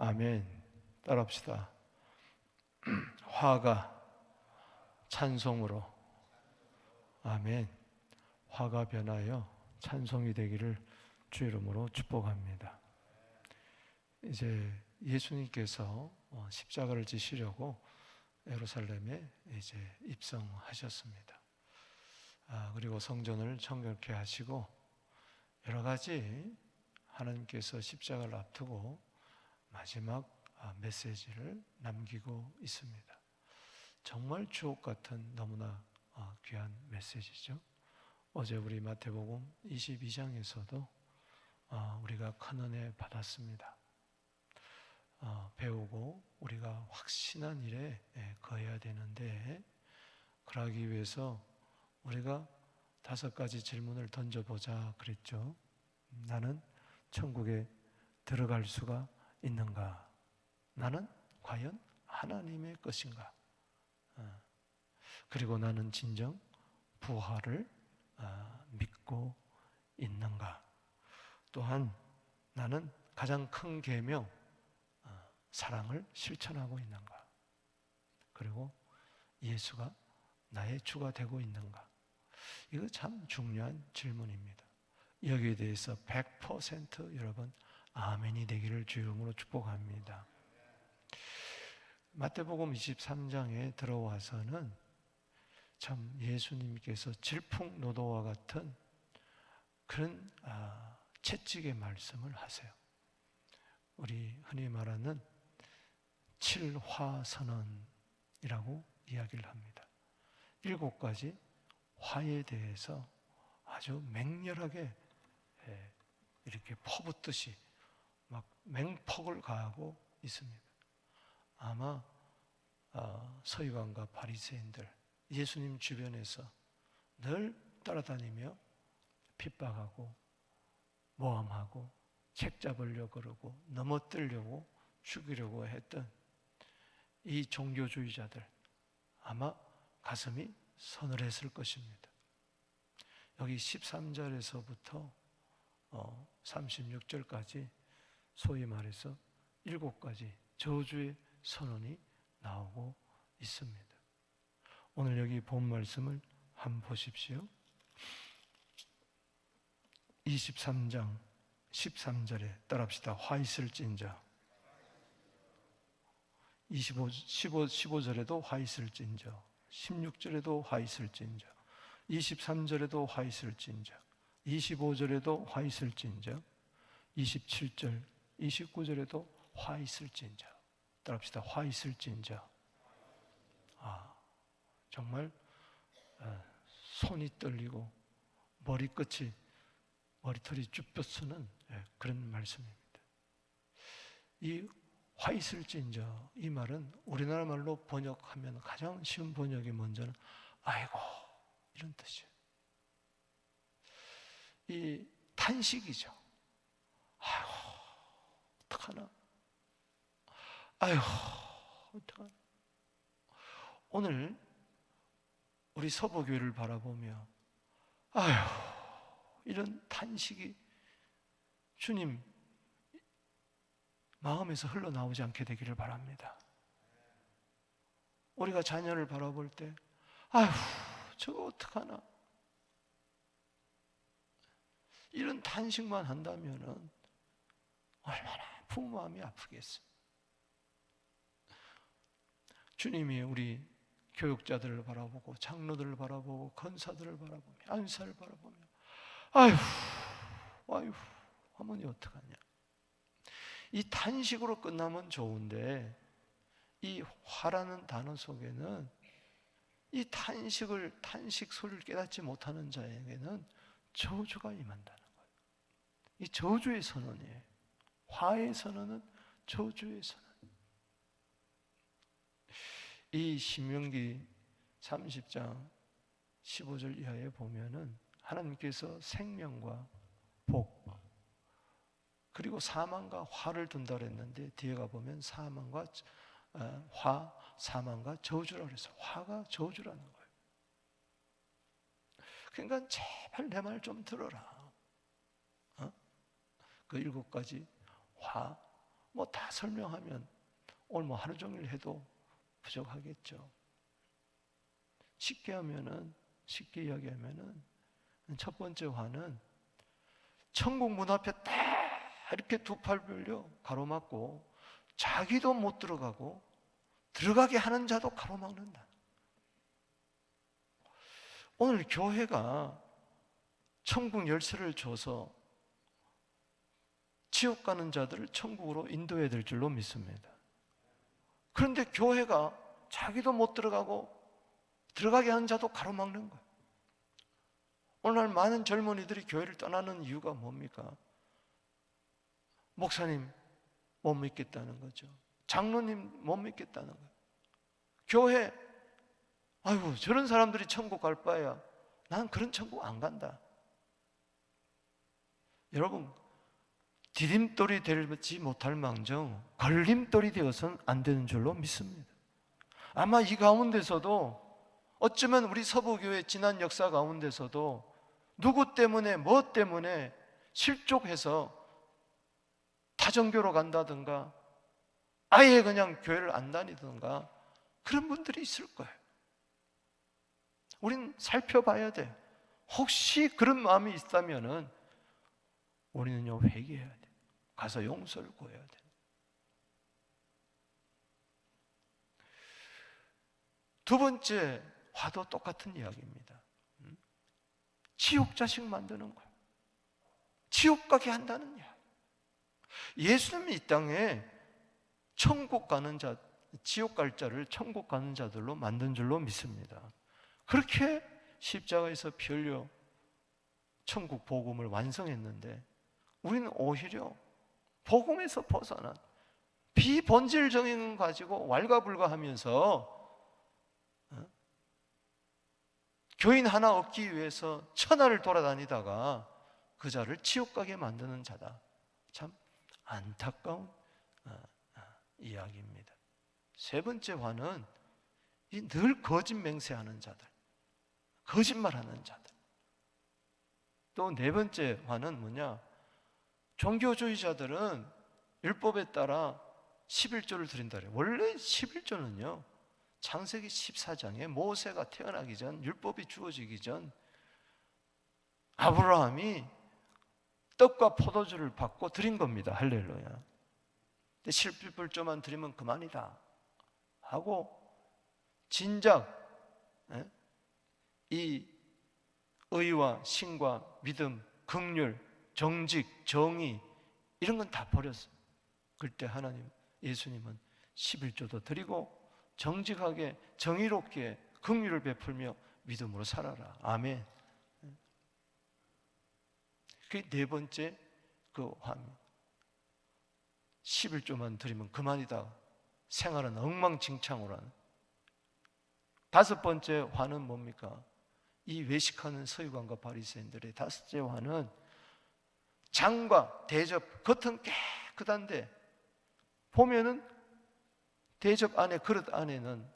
아멘. 따라합시다. 화가 찬송으로. 아멘. 화가 변하여 찬송이 되기를 주 이름으로 축복합니다. 이제 예수님께서 십자가를 지시려고 예루살렘에 이제 입성하셨습니다. 그리고 성전을 청결케 하시고 여러 가지 하나님께서 십자가를 앞두고 마지막 메시지를 남기고 있습니다. 정말 주옥 같은 너무나 귀한 메시지죠. 어제 우리 마태복음 22장에서도 우리가 큰 은혜 받았습니다. 배우고 우리가 확신한 일에 거해야 되는데, 그러기 위해서 우리가 5가지 질문을 던져보자 그랬죠. 나는 천국에 들어갈 수가 있는가? 나는 과연 하나님의 것인가? 그리고 나는 진정 부활을 믿고 있는가? 또한 나는 가장 큰 계명 사랑을 실천하고 있는가? 그리고 예수가 나의 주가 되고 있는가? 이거 참 중요한 질문입니다. 여기에 대해서 100% 여러분 아멘이 되기를 주 이름으로 축복합니다. 마태복음 23장에 들어와서는 참 예수님께서 질풍노도와 같은 그런 채찍의 말씀을 하세요. 우리 흔히 말하는 7화선언이라고 이야기를 합니다. 7가지 화에 대해서 아주 맹렬하게 이렇게 퍼붓듯이 막 맹폭을 가하고 있습니다. 아마 서기관과 바리새인들 예수님 주변에서 늘 따라다니며 핍박하고 모함하고 책 잡으려고 그러고 넘어뜨리려고 죽이려고 했던 이 종교주의자들 아마 가슴이 서늘했을 것입니다. 여기 13절에서부터 36절까지 소위 말해서 7가지 저주의 선언이 나오고 있습니다. 오늘 여기 본 말씀을 한번 보십시오. 23장 13절에 따라합시다. 화 있을진저. 15절에도 화 있을진저. 16절에도 화 있을진저. 23절에도 화 있을진저. 25절에도 화 있을진저. 27절, 29절에도 화 있을진저. 따라합시다. 화 있을진저. 정말 손이 떨리고 머리털이 쭈뼛쓰는 그런 말씀입니다. 이 화 있을진저, 이 말은 우리나라 말로 번역하면 가장 쉬운 번역이 먼저는 아이고 이런 뜻이에요. 이 탄식이죠. 아이고 어떡하나, 아이고 어떡하나. 오늘 우리 서부교회를 바라보며 아휴 이런 탄식이 주님 마음에서 흘러나오지 않게 되기를 바랍니다. 우리가 자녀를 바라볼 때 아휴 저거 어떡하나, 이런 탄식만 한다면 얼마나 부모 마음이 아프겠어요. 주님이 우리 교육자들을 바라보고 장로들을 바라보고 권사들을 바라보며 안사를 바라보며 아휴 어머니 어떡하냐, 이 탄식으로 끝나면 좋은데 이 화라는 단어 속에는 이 탄식 소리를 깨닫지 못하는 자에게는 저주가 임한다는 거예요. 이 저주의 선언이에요. 화의 선언은 저주의 선언. 이 신명기 30장 15절 이하에 보면은 하나님께서 생명과 복 그리고 사망과 화를 둔다 그랬는데 뒤에 가보면 사망과 저주라고 그래서 화가 저주라는 거예요. 그러니까 제발 내 말 좀 들어라. 그 7가지 화, 뭐 다 설명하면 오늘 뭐 하루 종일 해도 부족하겠죠. 쉽게 이야기하면은 첫 번째 화는 천국 문 앞에 딱 이렇게 두 팔 벌려 가로막고 자기도 못 들어가고 들어가게 하는 자도 가로막는다. 오늘 교회가 천국 열쇠를 줘서 지옥 가는 자들을 천국으로 인도해야 될 줄로 믿습니다. 그런데 교회가 자기도 못 들어가고 들어가게 하는 자도 가로막는 거예요. 오늘날 많은 젊은이들이 교회를 떠나는 이유가 뭡니까? 목사님 못 믿겠다는 거죠. 장로님 못 믿겠다는 거예요. 교회, 아이고 저런 사람들이 천국 갈 바에야 난 그런 천국 안 간다. 여러분, 디딤돌이 되지 못할 망정 걸림돌이 되어서는 안 되는 줄로 믿습니다. 아마 이 가운데서도 어쩌면 우리 서부교회 지난 역사 가운데서도 누구 때문에 뭐 때문에 실족해서 타정교로 간다든가 아예 그냥 교회를 안 다니든가 그런 분들이 있을 거예요. 우린 살펴봐야 돼요. 혹시 그런 마음이 있다면은 우리는요 회개해야 돼요. 가서 용서를 구해야 돼요. 두 번째 화도 똑같은 이야기입니다. 지옥 자식 만드는 거예요. 지옥 가게 한다는 이야기. 예수님이 이 땅에 천국 가는 자, 지옥 갈 자를 천국 가는 자들로 만든 줄로 믿습니다. 그렇게 십자가에서 피 흘려 천국 복음을 완성했는데 우리는 오히려 복음에서 벗어난 비본질적인 것 가지고 왈가불가하면서 교인 하나 얻기 위해서 천하를 돌아다니다가 그 자를 지옥 가게 만드는 자다. 참 안타까운 이야기입니다. 세 번째 화는 늘 거짓 맹세하는 자들, 거짓말하는 자들. 또 네 번째 화는 뭐냐? 종교주의자들은 율법에 따라 11조를 드린다 그래요. 원래 11조는요 창세기 14장에 모세가 태어나기 전, 율법이 주어지기 전 아브라함이 떡과 포도주를 받고 드린 겁니다. 할렐루야. 근데 11조만 드리면 그만이다 하고 진작 이 의와 신과 믿음, 긍휼, 정직, 정의 이런 건 다 버렸어요. 그때 하나님, 예수님은 11조도 드리고 정직하게, 정의롭게 긍휼을 베풀며 믿음으로 살아라. 아멘. 그게 네 번째 그 화입니다. 11조만 드리면 그만이다. 생활은 엉망진창으로 하는. 다섯 번째 화는 뭡니까? 이 외식하는 서기관과 바리새인들의 다섯째 화는 장과 대접, 겉은 깨끗한데 보면은 대접 안에, 그릇 안에는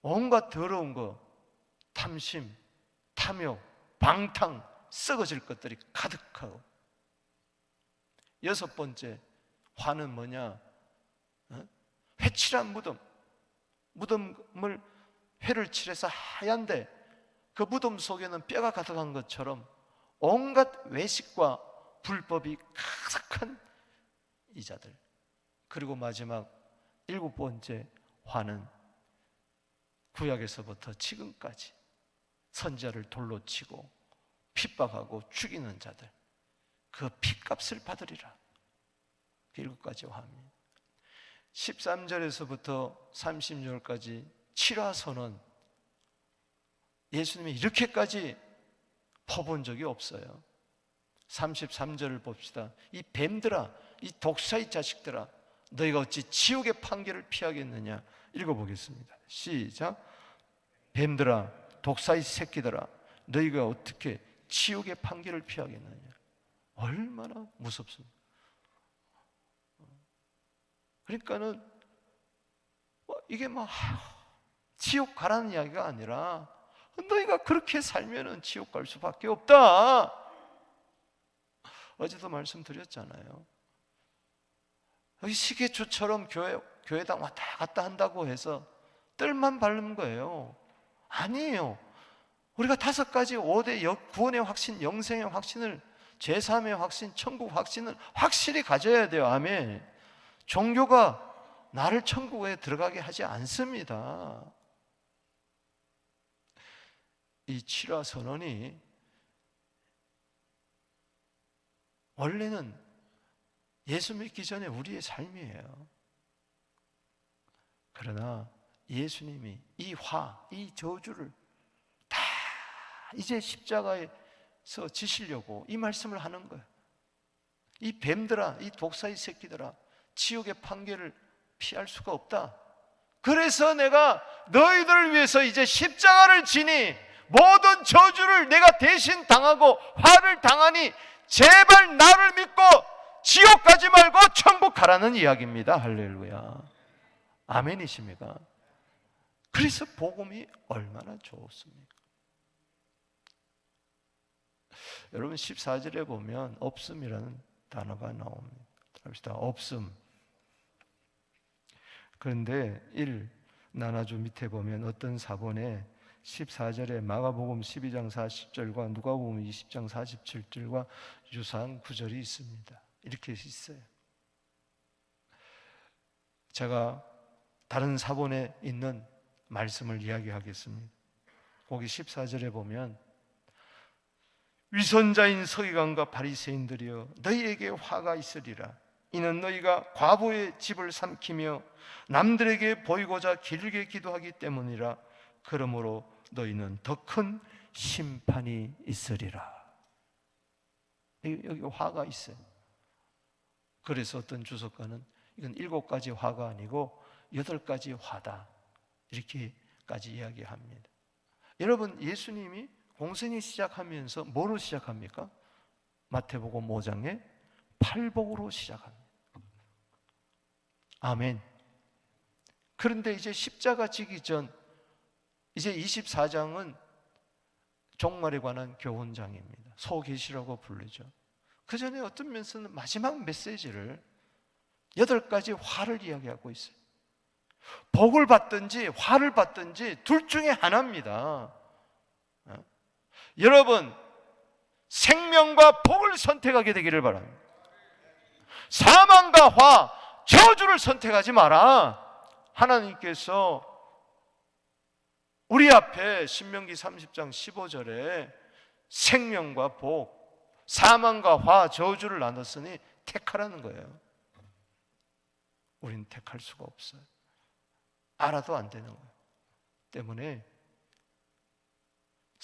온갖 더러운 거, 탐심, 탐욕, 방탕, 썩어질 것들이 가득하고. 여섯 번째 화는 뭐냐? 회칠한 무덤을 회를 칠해서 하얀데 그 무덤 속에는 뼈가 가득한 것처럼 온갖 외식과 불법이 가득한 이자들. 그리고 마지막 일곱 번째 화는 구약에서부터 지금까지 선지자를 돌로 치고 핍박하고 죽이는 자들, 그 핏값을 받으리라. 일곱 가지 화입니다. 13절에서부터 30절까지 7화선언, 예수님이 이렇게까지 퍼본 적이 없어요. 33절을 봅시다. 이 뱀들아, 이 독사의 자식들아, 너희가 어찌 지옥의 판결을 피하겠느냐. 읽어보겠습니다. 시작. 뱀들아, 독사의 새끼들아, 너희가 어떻게 지옥의 판결을 피하겠느냐. 얼마나 무섭습니까? 그러니까는 이게 막 지옥 가라는 이야기가 아니라 너희가 그렇게 살면은 지옥 갈 수밖에 없다. 어제도 말씀드렸잖아요. 여기 시계추처럼 교회당 왔다 갔다 한다고 해서 뜰만 바른 거예요. 아니에요. 우리가 5가지 5대 구원의 확신, 영생의 확신을, 제3의 확신, 천국 확신을 확실히 가져야 돼요. 아멘. 종교가 나를 천국에 들어가게 하지 않습니다. 이 칠화 선언이 원래는 예수 믿기 전에 우리의 삶이에요. 그러나 예수님이 이 저주를 다 이제 십자가에서 지시려고 이 말씀을 하는 거예요. 이 뱀들아, 이 독사의 새끼들아, 지옥의 판결을 피할 수가 없다. 그래서 내가 너희들을 위해서 이제 십자가를 지니 모든 저주를 내가 대신 당하고 화를 당하니 제발 나를 믿고 지옥 가지 말고 천국 가라는 이야기입니다. 할렐루야. 아멘이십니까? 그래서 복음이 얼마나 좋습니까? 여러분 14절에 보면 없음이라는 단어가 나옵니다. 합시다. 없음. 그런데 나눠주 밑에 보면 어떤 사본에 14절에 마가복음 12장 40절과 누가복음 20장 47절과 유사한 구절이 있습니다. 이렇게 있어요. 제가 다른 사본에 있는 말씀을 이야기하겠습니다. 거기 14절에 보면 위선자인 서기관과 바리새인들이여 너희에게 화가 있으리라. 이는 너희가 과부의 집을 삼키며 남들에게 보이고자 길게 기도하기 때문이라. 그러므로 너희는 더 큰 심판이 있으리라. 여기 화가 있어요. 그래서 어떤 주석가는 이건 7가지 화가 아니고 8가지 화다, 이렇게까지 이야기합니다. 여러분, 예수님이 공생이 시작하면서 뭐로 시작합니까? 마태복음 5장에 팔복으로 시작합니다. 아멘. 그런데 이제 십자가 지기 전 이제 24장은 종말에 관한 교훈장입니다. 소계시라고 부르죠. 그 전에 어떤 면에서는 마지막 메시지를 8가지 화를 이야기하고 있어요. 복을 받든지 화를 받든지 둘 중에 하나입니다. 여러분, 생명과 복을 선택하게 되기를 바랍니다. 사망과 화, 저주를 선택하지 마라. 하나님께서 우리 앞에 신명기 30장 15절에 생명과 복, 사망과 화, 저주를 나눴으니 택하라는 거예요. 우리는 택할 수가 없어요. 알아도 안 되는 거예요. 때문에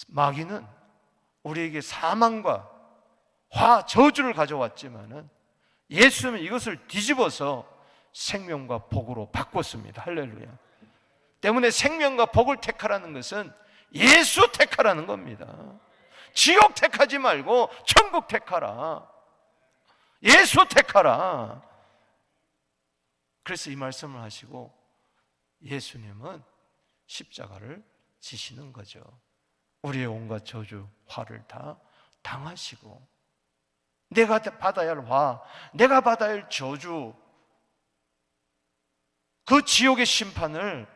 마귀는 우리에게 사망과 화, 저주를 가져왔지만은 예수님은 이것을 뒤집어서 생명과 복으로 바꿨습니다. 할렐루야. 때문에 생명과 복을 택하라는 것은 예수 택하라는 겁니다. 지옥 택하지 말고 천국 택하라. 예수 택하라. 그래서 이 말씀을 하시고 예수님은 십자가를 지시는 거죠. 우리의 온갖 저주, 화를 다 당하시고 내가 받아야 할 화, 내가 받아야 할 저주, 그 지옥의 심판을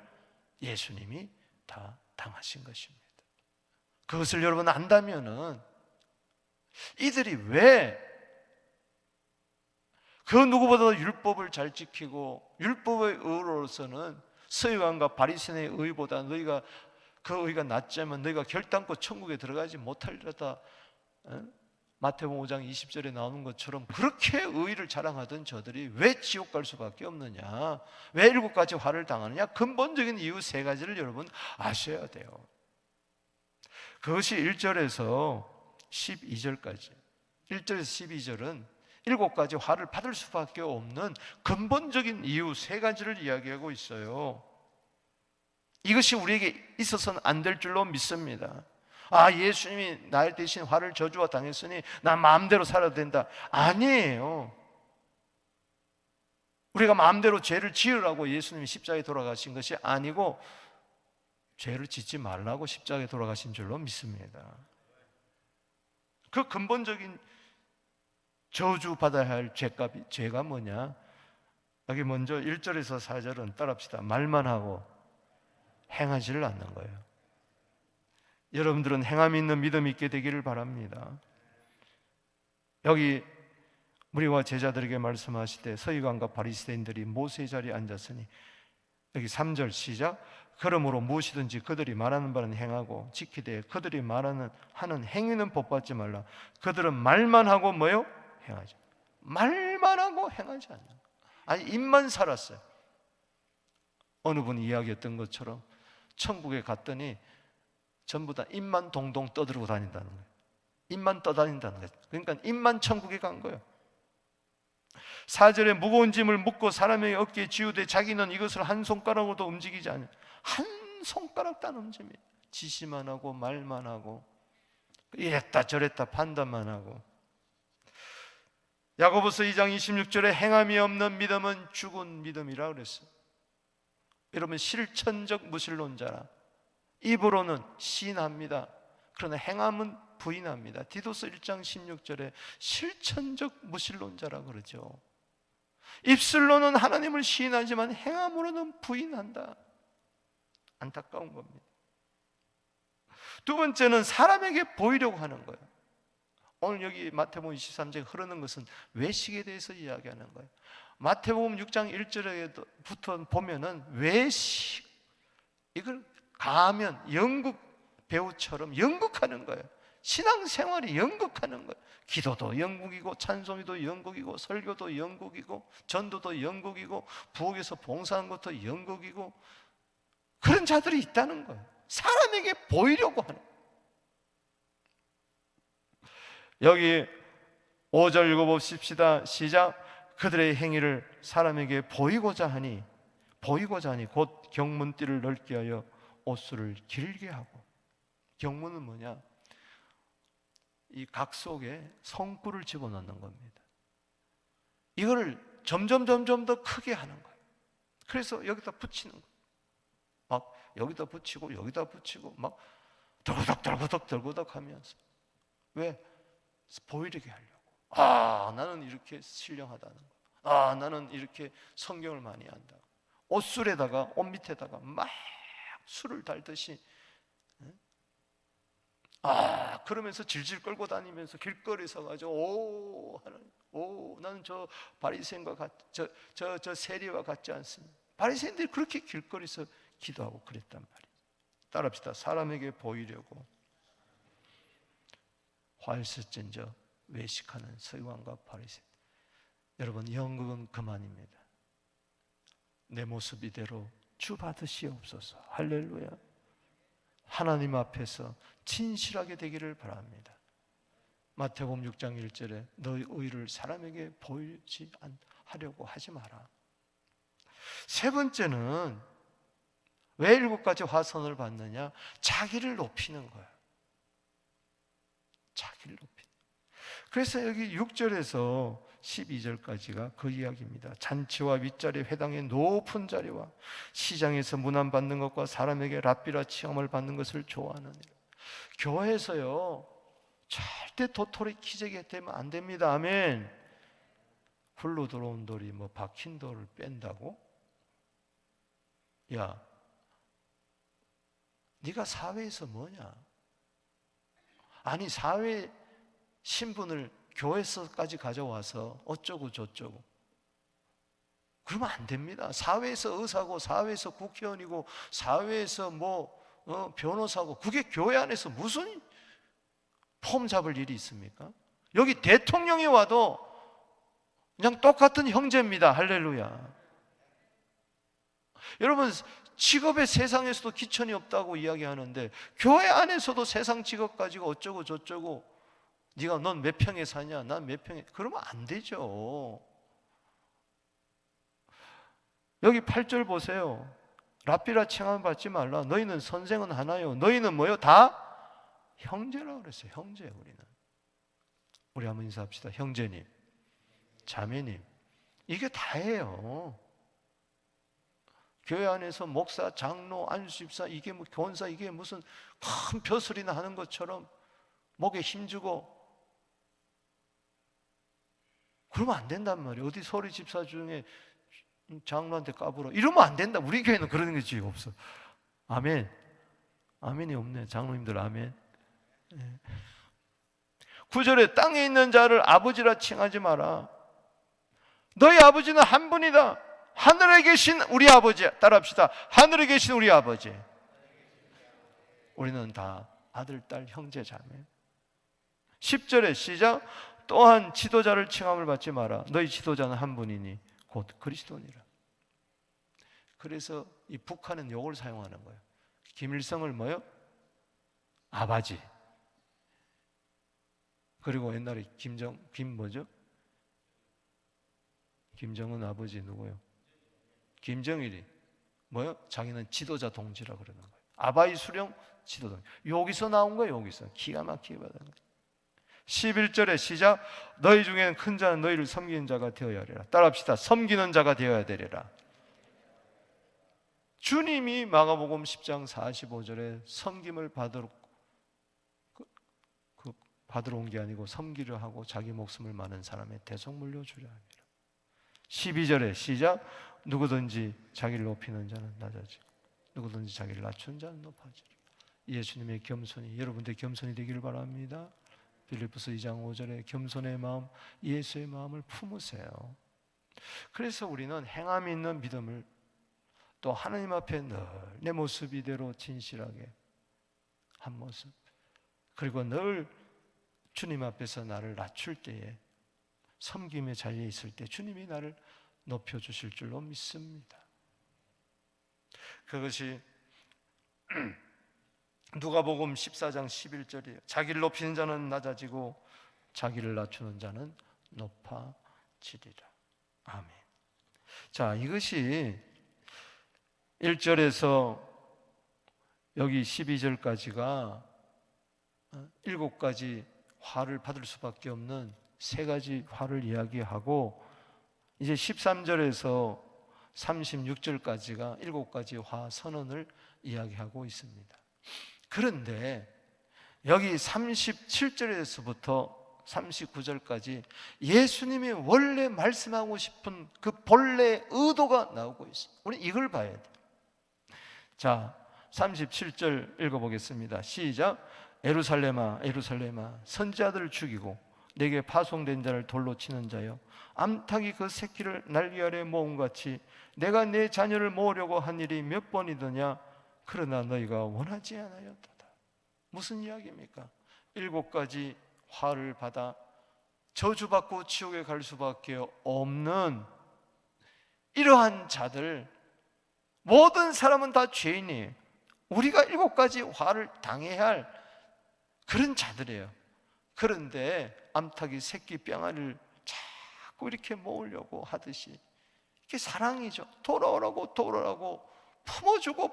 예수님이 다 당하신 것입니다. 그것을 여러분 안다면은 이들이 왜 그 누구보다도 율법을 잘 지키고 율법의 의로서는 서기관과 바리새인의 의보다 너희가 그 의가 낫자면 너희가 결단코 천국에 들어가지 못하리로다, 마태복음 5장 20절에 나오는 것처럼 그렇게 의를 자랑하던 저들이 왜 지옥 갈 수밖에 없느냐, 왜 7가지 화를 당하느냐, 근본적인 이유 3가지를 여러분 아셔야 돼요. 그것이 1절에서 12절까지, 1절에서 12절은 7가지 화를 받을 수밖에 없는 근본적인 이유 3가지를 이야기하고 있어요. 이것이 우리에게 있어서는 안 될 줄로 믿습니다. 아, 예수님이 나를 대신 화를 저주와 당했으니 나 마음대로 살아도 된다. 아니에요. 우리가 마음대로 죄를 지으라고 예수님이 십자가에 돌아가신 것이 아니고 죄를 짓지 말라고 십자가에 돌아가신 줄로 믿습니다. 그 근본적인 저주 받아야 할 죄가 뭐냐? 여기 먼저 1절에서 4절은 따라합시다. 말만 하고 행하지를 않는 거예요. 여러분들은 행함이 있는 믿음이 있게 되기를 바랍니다. 여기 무리와 제자들에게 말씀하실 때 서기관과 바리새인들이 모세의 자리에 앉았으니, 여기 3절 시작. 그러므로 무엇이든지 그들이 말하는 바는 행하고 지키되 그들이 하는 행위는 법받지 말라. 그들은 말만 하고 뭐요? 행하지. 말만 하고 행하지 않는 거. 아니, 입만 살았어요. 어느 분이 이야기했던 것처럼 천국에 갔더니 전부 다 입만 동동 떠들고 다닌다는 거예요. 입만 떠다닌다는 거예요. 그러니까 입만 천국에 간 거예요. 4절에 무거운 짐을 묶고 사람의 어깨에 지우되 자기는 이것을 한 손가락으로도 움직이지 않아요. 한 손가락도 안 움직입니다. 지시만 하고 말만 하고 이랬다 저랬다 판단만 하고. 야고보서 2장 26절에 행함이 없는 믿음은 죽은 믿음이라 그랬어요. 여러분, 실천적 무신론자라. 입으로는 시인합니다. 그러나 행함은 부인합니다. 디도서 1장 16절에 실천적 무신론자라 그러죠. 입술로는 하나님을 시인하지만 행함으로는 부인한다. 안타까운 겁니다. 두 번째는 사람에게 보이려고 하는 거예요. 오늘 여기 마태복음 23장에 흐르는 것은 외식에 대해서 이야기하는 거예요. 마태복음 6장 1절부터 보면은 외식, 이걸 가면 연극 배우처럼 연극하는 거예요. 신앙생활이 연극하는 거예요. 기도도 연극이고 찬송이도 연극이고 설교도 연극이고 전도도 연극이고 부엌에서 봉사하는 것도 연극이고, 그런 자들이 있다는 거예요. 사람에게 보이려고 하는 거예요. 여기 5절 읽어봅시다. 시작. 그들의 행위를 사람에게 보이고자 하니 곧 경문띠를 넓게 하여 옷수를 길게 하고. 경문은 뭐냐? 이 각 속에 성구를 집어넣는 겁니다. 이거를 점점 더 크게 하는 거예요. 그래서 여기다 붙이는 거예요. 막 여기다 붙이고 여기다 붙이고 막 덜고덕 하면서. 왜? 보이게 하려고. 나는 이렇게 신령하다는 거. 나는 이렇게 성경을 많이 한다. 옷술에다가, 옷 밑에다가 막 술을 달듯이, 그러면서 질질 끌고 다니면서 길거리에 서가지고 나는 저 바리새인과 저 세리와 같지 않습니다. 바리새인들이 그렇게 길거리에서 기도하고 그랬단 말이에요. 따라합시다. 사람에게 보이려고 화일스진저 외식하는 서기관과 바리새인. 여러분, 연극은 그만입니다. 내 모습 이대로 주 받으시옵소서. 할렐루야. 하나님 앞에서 진실하게 되기를 바랍니다. 마태복음 6장 1절에 너의 의를 사람에게 보이지 하려고 하지 마라. 세 번째는 왜 7가지 화선을 받느냐? 자기를 높이는 거예요. 자기를 높이는. 그래서 여기 6절에서 12절까지가 그 이야기입니다. 잔치와 윗자리, 회당의 높은 자리와 시장에서 문안받는 것과 사람에게 랍비라 칭함을 받는 것을 좋아하느니라. 교회에서요, 절대 도토리 키재기 되면 안 됩니다. 아멘. 굴로 들어온 돌이 박힌 돌을 뺀다고? 야, 네가 사회에서 뭐냐? 아니, 사회 신분을 교회에서까지 가져와서 어쩌고 저쩌고 그러면 안 됩니다. 사회에서 의사고 사회에서 국회의원이고 사회에서 변호사고, 그게 교회 안에서 무슨 폼 잡을 일이 있습니까? 여기 대통령이 와도 그냥 똑같은 형제입니다. 할렐루야. 여러분, 직업의 세상에서도 기천이 없다고 이야기하는데 교회 안에서도 세상 직업 가지고 어쩌고 저쩌고, 네가 넌 몇 평에 사냐, 난 몇 평에, 그러면 안 되죠. 여기 8절 보세요. 랍비라 칭함 받지 말라. 너희는 선생은 하나요. 너희는 뭐요? 다 형제라고 그랬어요. 형제. 우리 한번 인사합시다. 형제님, 자매님, 이게 다예요. 교회 안에서 목사, 장로, 안수집사, 이게 교원사, 이게 무슨 큰 벼슬이나 하는 것처럼 목에 힘주고 그러면 안 된단 말이에요. 어디 소리 집사 중에 장로한테 까불어. 이러면 안 된다. 우리 교회는 그런 것이 없어. 아멘. 아멘이 없네. 장로님들 아멘. 9절에 땅에 있는 자를 아버지라 칭하지 마라. 너희 아버지는 한 분이다. 하늘에 계신 우리 아버지. 따라합시다. 하늘에 계신 우리 아버지. 우리는 다 아들, 딸, 형제, 자매. 10절에 시작. 또한 지도자를 칭함을 받지 마라. 너희 지도자는 한 분이니 곧 그리스도니라. 그래서 이 북한은 이걸 사용하는 거예요. 김일성을 뭐요? 아바지. 그리고 옛날에 김정은 아버지 누구요? 김정일이 뭐요? 자기는 지도자 동지라 그러는 거예요. 아바이 수령 지도자. 여기서 나온 거예요. 여기서 기가 막히게 받은 거예요. 11절에 시작. 너희 중에는 큰 자는 너희를 섬기는 자가 되어야 하리라. 따라합시다. 섬기는 자가 되어야 되리라. 주님이 마가복음 10장 45절에 섬김을 받으러 온 게 아니고 섬기려 하고 자기 목숨을 마는 사람의 대속 물려주려 함이라. 12절에 시작. 누구든지 자기를 높이는 자는 낮아지고 누구든지 자기를 낮춘 자는 높아지리라. 예수님의 겸손이 여러분들 겸손이 되기를 바랍니다. 빌립보서 2장 5절에 겸손의 마음, 예수의 마음을 품으세요. 그래서 우리는 행함이 있는 믿음을 또 하나님 앞에 늘 내 모습 이대로 진실하게 한 모습, 그리고 늘 주님 앞에서 나를 낮출 때에 섬김의 자리에 있을 때 주님이 나를 높여주실 줄로 믿습니다. 그것이 누가복음 14장 11절이에요. 자기를 높이는 자는 낮아지고 자기를 낮추는 자는 높아지리라. 아멘. 자, 이것이 1절에서 여기 12절까지가 7가지 화를 받을 수밖에 없는 3가지 화를 이야기하고, 이제 13절에서 36절까지가 7가지 화 선언을 이야기하고 있습니다. 그런데 여기 37절에서부터 39절까지 예수님이 원래 말씀하고 싶은 그 본래 의도가 나오고 있어요. 우리 이걸 봐야 돼요. 자, 37절 읽어보겠습니다. 시작. 예루살렘아 예루살렘아 선지자들을 죽이고 내게 파송된 자를 돌로 치는 자여, 암탉이 그 새끼를 날개 아래 모음같이 내가 내 자녀를 모으려고 한 일이 몇 번이더냐. 그러나 너희가 원하지 않았도다. 무슨 이야기입니까? 7가지 화를 받아 저주받고 지옥에 갈 수밖에 없는 이러한 자들, 모든 사람은 다 죄인이에요. 우리가 7가지 화를 당해야 할 그런 자들이에요. 그런데 암탉이 새끼 뿅아리를 자꾸 이렇게 모으려고 하듯이, 이게 사랑이죠. 돌아오라고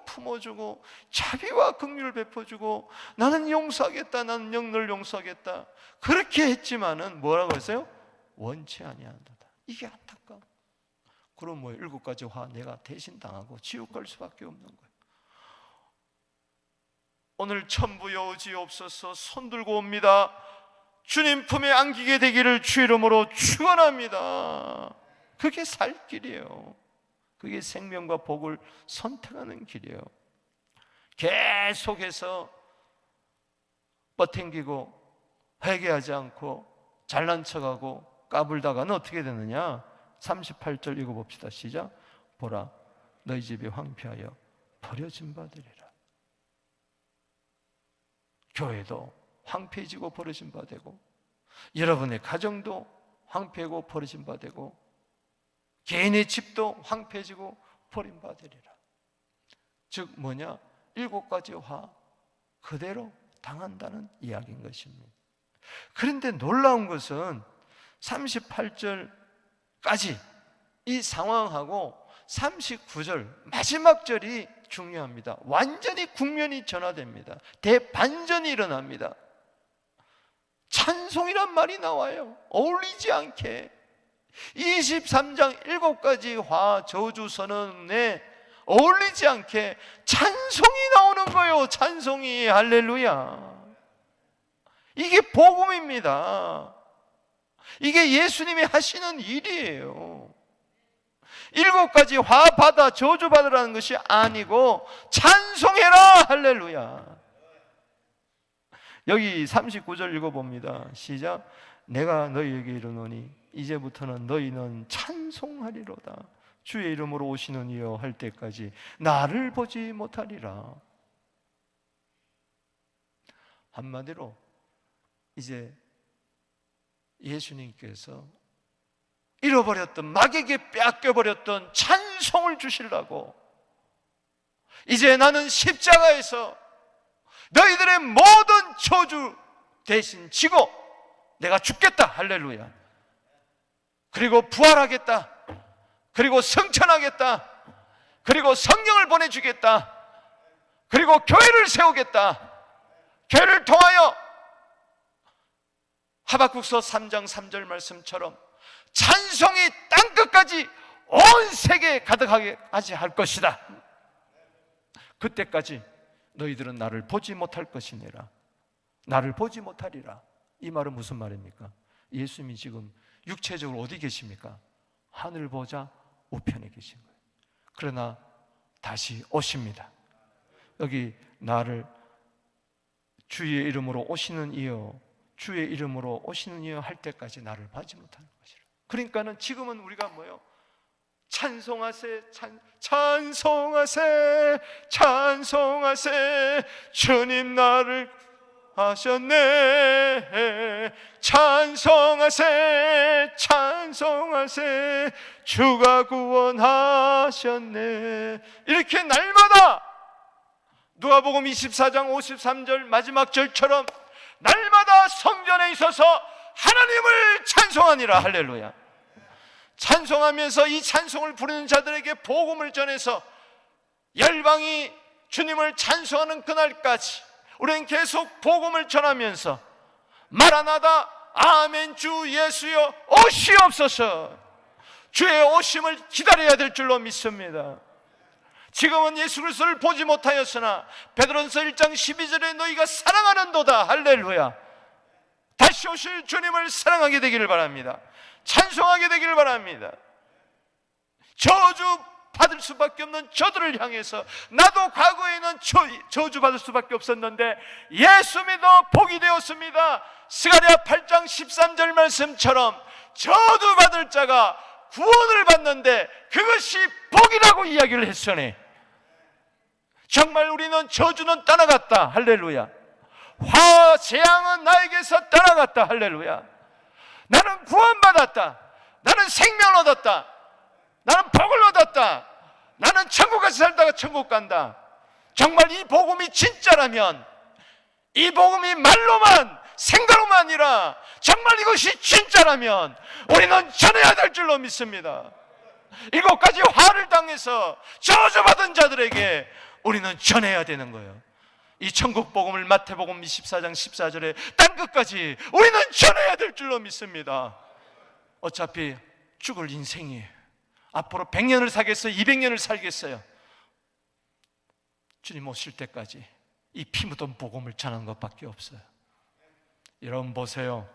품어주고 자비와 긍휼을 베풀어주고 나는 용서하겠다, 나는 너를 용서하겠다, 그렇게 했지만은 뭐라고 했어요? 원치 아니한다. 이게 안타까워. 그럼 뭐 7가지 화 내가 대신 당하고 지옥 갈 수밖에 없는 거예요. 오늘 천부 여우지옵소서 손들고 옵니다. 주님 품에 안기게 되기를 주 이름으로 축원합니다. 그게 살 길이에요. 그게 생명과 복을 선택하는 길이에요. 계속해서 뻗탱기고 회개하지 않고 잘난 척하고 까불다가는 어떻게 되느냐. 38절 읽어봅시다. 시작. 보라 너희 집이 황폐하여 버려진 바 되리라. 교회도 황폐해지고 버려진 바 되고, 여러분의 가정도 황폐하고 버려진 바 되고, 개인의 집도 황폐해지고 버린 바 되리라. 즉 뭐냐? 7가지 화 그대로 당한다는 이야기인 것입니다. 그런데 놀라운 것은 38절까지 이 상황하고 39절 마지막 절이 중요합니다. 완전히 국면이 전환됩니다. 대반전이 일어납니다. 찬송이란 말이 나와요. 어울리지 않게 23장 7가지 화 저주 선언에 어울리지 않게 찬송이 나오는 거예요. 찬송이. 할렐루야. 이게 복음입니다. 이게 예수님이 하시는 일이에요. 일곱 가지 화 받아 저주 받으라는 것이 아니고 찬송해라. 할렐루야. 여기 39절 읽어봅니다. 시작. 내가 너희에게 이르노니 이제부터는 너희는 찬송하리로다. 주의 이름으로 오시는 이여 할 때까지 나를 보지 못하리라. 한마디로 이제 예수님께서 잃어버렸던, 마귀에게 빼앗겨버렸던 찬송을 주시려고 이제 나는 십자가에서 너희들의 모든 저주 대신 지고 내가 죽겠다. 할렐루야. 그리고 부활하겠다. 그리고 성천하겠다. 그리고 성령을 보내주겠다. 그리고 교회를 세우겠다. 교회를 통하여 하박국서 3장 3절 말씀처럼 찬송이 땅끝까지 온 세계에 가득하게 할 것이다. 그때까지 너희들은 나를 보지 못할 것이니라. 나를 보지 못하리라. 이 말은 무슨 말입니까? 예수님이 지금 육체적으로 어디 계십니까? 하늘 보좌 우편에 계신 거예요. 그러나 다시 오십니다. 여기 나를 주의 이름으로 오시는 이여, 주의 이름으로 오시는 이여 할 때까지 나를 보지 못하는 것이라. 그러니까는 지금은 우리가 뭐요? 찬송하세, 찬송하세, 찬송하세, 주님 나를 하셨네. 찬송하세, 찬송하세, 주가 구원하셨네. 이렇게 날마다 누가복음 24장 53절 마지막 절처럼 날마다 성전에 있어서 하나님을 찬송하니라. 할렐루야. 찬송하면서 이 찬송을 부르는 자들에게 복음을 전해서 열방이 주님을 찬송하는 그날까지 우리는 계속 복음을 전하면서 마라나다, 아멘, 주 예수여 오시옵소서, 주의 오심을 기다려야 될 줄로 믿습니다. 지금은 예수 그리스도를 보지 못하였으나 베드로전서 1장 12절에 너희가 사랑하는도다. 할렐루야. 다시 오실 주님을 사랑하게 되기를 바랍니다. 찬송하게 되기를 바랍니다. 저주 받을 수밖에 없는 저들을 향해서 나도 과거에는 저주 받을 수밖에 없었는데 예수 믿어 복이 되었습니다. 스가랴 8장 13절 말씀처럼 저주 받을 자가 구원을 받는데 그것이 복이라고 이야기를 했으니 정말 우리는 저주는 떠나갔다. 할렐루야. 재앙은 나에게서 떠나갔다. 할렐루야. 나는 구원받았다. 나는 생명을 얻었다. 나는 복을 얻었다. 나는 천국 같이 살다가 천국 간다. 정말 이 복음이 진짜라면, 이 복음이 말로만 생각로만 아니라 정말 이것이 진짜라면 우리는 전해야 될 줄로 믿습니다. 7가지 화를 당해서 저주받은 자들에게 우리는 전해야 되는 거예요. 이 천국 복음을 마태복음 24장 14절에 땅끝까지 우리는 전해야 될 줄로 믿습니다. 어차피 죽을 인생이에요. 앞으로 100년을 살겠어요? 200년을 살겠어요? 주님 오실 때까지 이 피 묻은 복음을 전하는 것밖에 없어요. 여러분 보세요.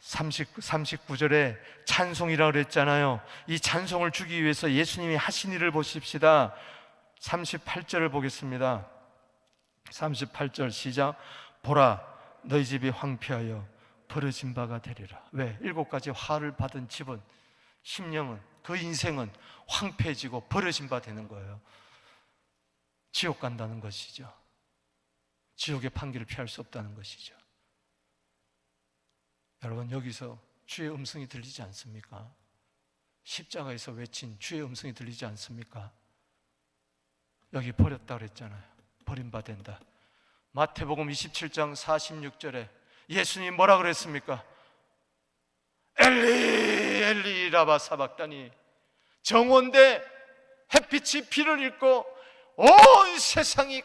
39절에 찬송이라고 그랬잖아요. 이 찬송을 주기 위해서 예수님이 하신 일을 보십시다. 38절을 보겠습니다. 38절 시작. 보라, 너희 집이 황폐하여 버려진 바가 되리라. 왜? 7가지 화를 받은 집은, 심령은, 그 인생은 황폐해지고 버려진 바 되는 거예요. 지옥 간다는 것이죠. 지옥의 판결을 피할 수 없다는 것이죠. 여러분, 여기서 주의 음성이 들리지 않습니까? 십자가에서 외친 주의 음성이 들리지 않습니까? 여기 버렸다 그랬잖아요. 버림바 된다. 마태복음 27장 46절에 예수님 뭐라 그랬습니까? 엘리 엘리 라바 사박다니. 정오인데 햇빛이 비를 잃고 온 세상이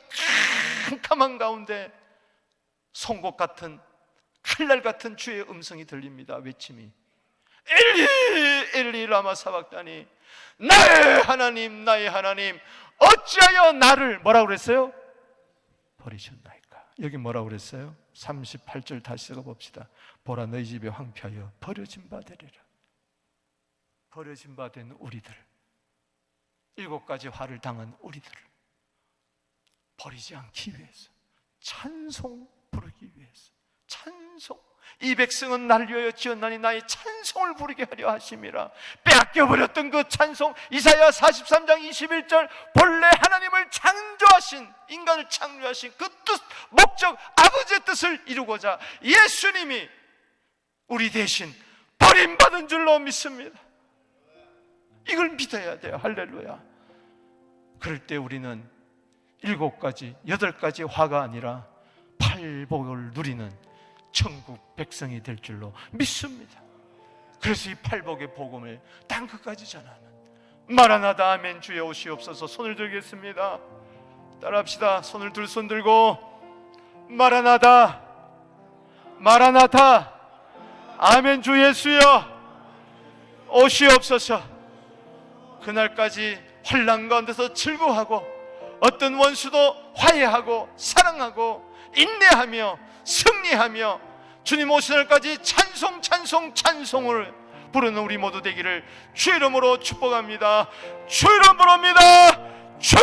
캄캄한 가운데 송곳 같은, 칼날 같은 주의 음성이 들립니다. 외침이. 엘리 엘리 라마 사박다니. 나의 하나님 나의 하나님 어찌하여 나를 뭐라고 그랬어요? 버리셨나이까. 여기 뭐라고 그랬어요? 38절 다시 읽어봅시다. 보라, 너희 집이 황폐하여 버려진 바 되리라. 버려진 바 된 우리들, 7가지 화를 당한 우리들을 버리지 않기 위해서, 찬송 부르기 위해서, 찬송, 이 백성은 나를 위하여 지었나니 나의 찬송을 부르게 하려 하심이라. 빼앗겨버렸던 그 찬송, 이사야 43장 21절, 본래 하나님을 창조하신, 인간을 창조하신 그 뜻, 목적, 아버지의 뜻을 이루고자 예수님이 우리 대신 버림받은 줄로 믿습니다. 이걸 믿어야 돼요. 할렐루야. 그럴 때 우리는 7가지, 8가지 화가 아니라 팔복을 누리는 천국 백성이 될 줄로 믿습니다. 그래서 이 팔복의 복음을 땅 끝까지 전하는, 마라나다 아멘 주여 오시옵소서. 손을 들겠습니다. 따라합시다. 손을 두 손 들고 마라나다, 마라나타, 아멘 주 예수여 오시옵소서. 그날까지 환난 가운데서 즐거워하고 어떤 원수도 화해하고 사랑하고 인내하며 승리하며 주님 오신 날까지 찬송 찬송 찬송을 부르는 우리 모두 되기를 주 이름으로 축복합니다. 주 이름 부릅니다. 주여